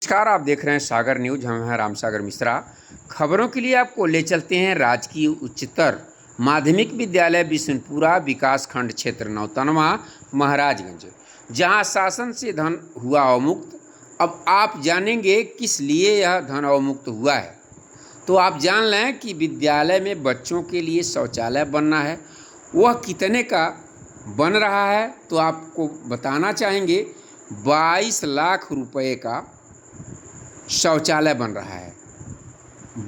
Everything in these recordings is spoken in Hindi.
नमस्कार, आप देख रहे हैं सागर न्यूज। हम हैं राम सागर मिश्रा। खबरों के लिए आपको ले चलते हैं राजकीय उच्चतर माध्यमिक विद्यालय बिशुनपुरा विकास खंड क्षेत्र नौतनवा महाराजगंज, जहां शासन से धन हुआ अवमुक्त। अब आप जानेंगे किस लिए यह धन अवमुक्त हुआ है। तो आप जान लें कि विद्यालय में बच्चों के लिए शौचालय बनना है, वह कितने का बन रहा है तो आपको बताना चाहेंगे। 22 लाख रुपए का शौचालय बन रहा है।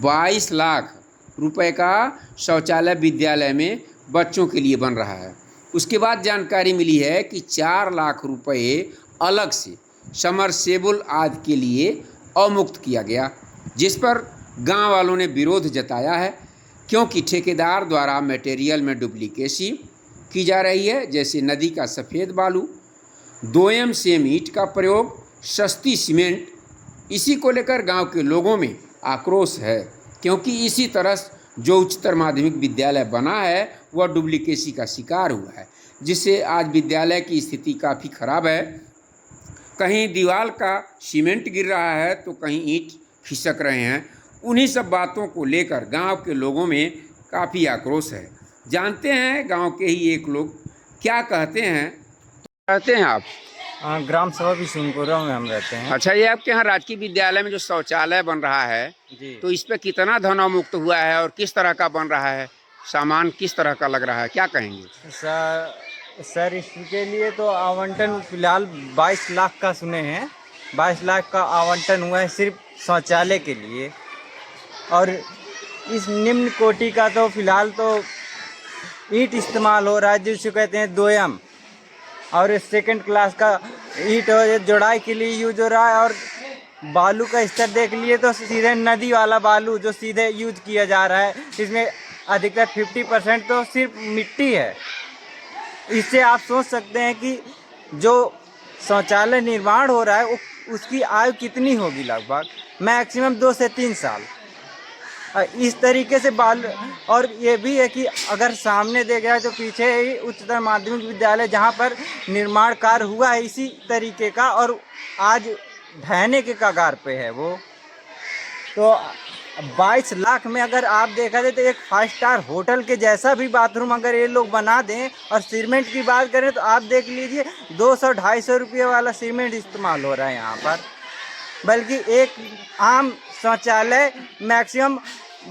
22 लाख रुपए का शौचालय विद्यालय में बच्चों के लिए बन रहा है। उसके बाद जानकारी मिली है कि 4 लाख रुपए अलग से समरसेबुल आदि के लिए अवमुक्त किया गया, जिस पर गांव वालों ने विरोध जताया है, क्योंकि ठेकेदार द्वारा मटेरियल में डुप्लीकेसी की जा रही है, जैसे नदी का सफ़ेद बालू, 2M सेम ईंट का प्रयोग, सस्ती सीमेंट। इसी को लेकर गांव के लोगों में आक्रोश है, क्योंकि इसी तरह जो उच्चतर माध्यमिक विद्यालय बना है वह डुप्लीकेसी का शिकार हुआ है, जिससे आज विद्यालय की स्थिति काफ़ी खराब है। कहीं दीवार का सीमेंट गिर रहा है तो कहीं ईंट खिसक रहे हैं। उन्हीं सब बातों को लेकर गांव के लोगों में काफ़ी आक्रोश है। जानते हैं गांव के ही एक लोग क्या कहते हैं। कहते हैं आप? ग्राम सभा बिशुनपुरा में हम रहते हैं। अच्छा, ये आपके यहाँ राजकीय विद्यालय में जो शौचालय बन रहा है जी, तो इस पे कितना धन अवमुक्त हुआ है और किस तरह का बन रहा है, सामान किस तरह का लग रहा है, क्या कहेंगे? सर इसके लिए तो आवंटन फिलहाल 22 लाख का सुने हैं। 22 लाख का आवंटन हुआ है सिर्फ शौचालय के लिए। और इस निम्न कोटि का तो फिलहाल तो ईंट इस्तेमाल हो रहा है, जिसे कहते हैं 2M, और सेकंड क्लास का ईंट जोड़ाई के लिए यूज हो रहा है। और बालू का स्तर देख लिए तो सीधे नदी वाला बालू जो सीधे यूज किया जा रहा है, इसमें अधिकतर 50% तो सिर्फ मिट्टी है। इससे आप सोच सकते हैं कि जो शौचालय निर्माण हो रहा है उसकी आयु कितनी होगी, लगभग मैक्सिमम 2 से 3 साल। इस तरीके से और ये भी है कि अगर सामने देखा जाए तो पीछे ही उच्चतर माध्यमिक विद्यालय जहाँ पर निर्माण कार्य हुआ है इसी तरीके का, और आज ढहने के कगार पे है वो। तो 22 लाख में अगर आप देखा जाए तो एक 5 स्टार होटल के जैसा भी बाथरूम अगर ये लोग बना दें, और सीमेंट की बात करें तो आप देख लीजिए 200-250 रुपये वाला सीमेंट इस्तेमाल हो रहा है यहाँ पर, बल्कि एक आम शौचालय मैक्सिमम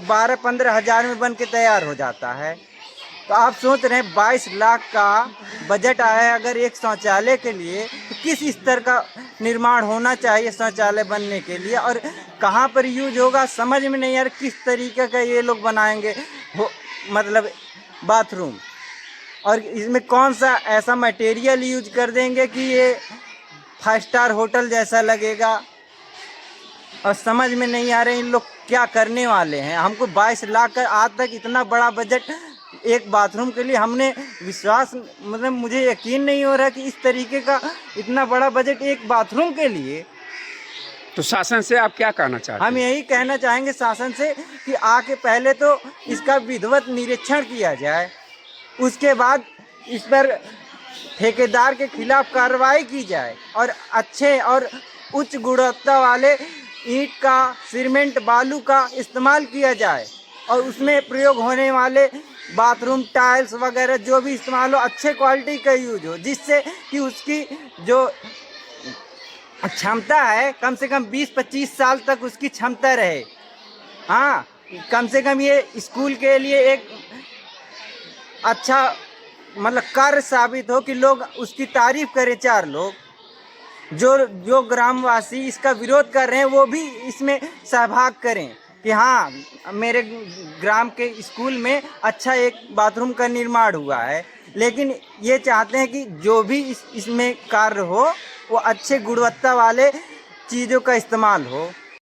12-15 हज़ार में बन के तैयार हो जाता है। तो आप सोच रहे हैं 22 लाख का बजट आया है अगर एक शौचालय के लिए, तो किस स्तर का निर्माण होना चाहिए शौचालय बनने के लिए, और कहाँ पर यूज होगा समझ में नहीं आ रहा। किस तरीके का ये लोग बनाएंगे मतलब बाथरूम, और इसमें कौन सा ऐसा मटेरियल यूज कर देंगे कि ये 5 स्टार होटल जैसा लगेगा, और समझ में नहीं आ रहे इन लोग क्या करने वाले हैं। हमको 22 लाख का आज तक इतना बड़ा बजट एक बाथरूम के लिए हमने विश्वास, मतलब मुझे यकीन नहीं हो रहा कि इस तरीके का इतना बड़ा बजट एक बाथरूम के लिए। तो शासन से आप क्या कहना चाहते हैं? हम यही कहना चाहेंगे शासन से कि आके पहले तो इसका विधिवत निरीक्षण किया जाए, उसके बाद इस पर ठेकेदार के खिलाफ कार्रवाई की जाए, और अच्छे और उच्च गुणवत्ता वाले ईंट का, सीमेंट, बालू का इस्तेमाल किया जाए, और उसमें प्रयोग होने वाले बाथरूम टाइल्स वगैरह जो भी इस्तेमाल हो अच्छे क्वालिटी का यूज हो, जिससे कि उसकी जो क्षमता है कम से कम 20-25 साल तक उसकी क्षमता रहे। हाँ, कम से कम ये स्कूल के लिए एक अच्छा मतलब कार्य साबित हो कि लोग उसकी तारीफ करें। 4 लोग जो ग्रामवासी इसका विरोध कर रहे हैं वो भी इसमें सहभाग करें कि हाँ, मेरे ग्राम के स्कूल में अच्छा एक बाथरूम का निर्माण हुआ है। लेकिन ये चाहते हैं कि जो भी इसमें कार्य हो वो अच्छे गुणवत्ता वाले चीज़ों का इस्तेमाल हो।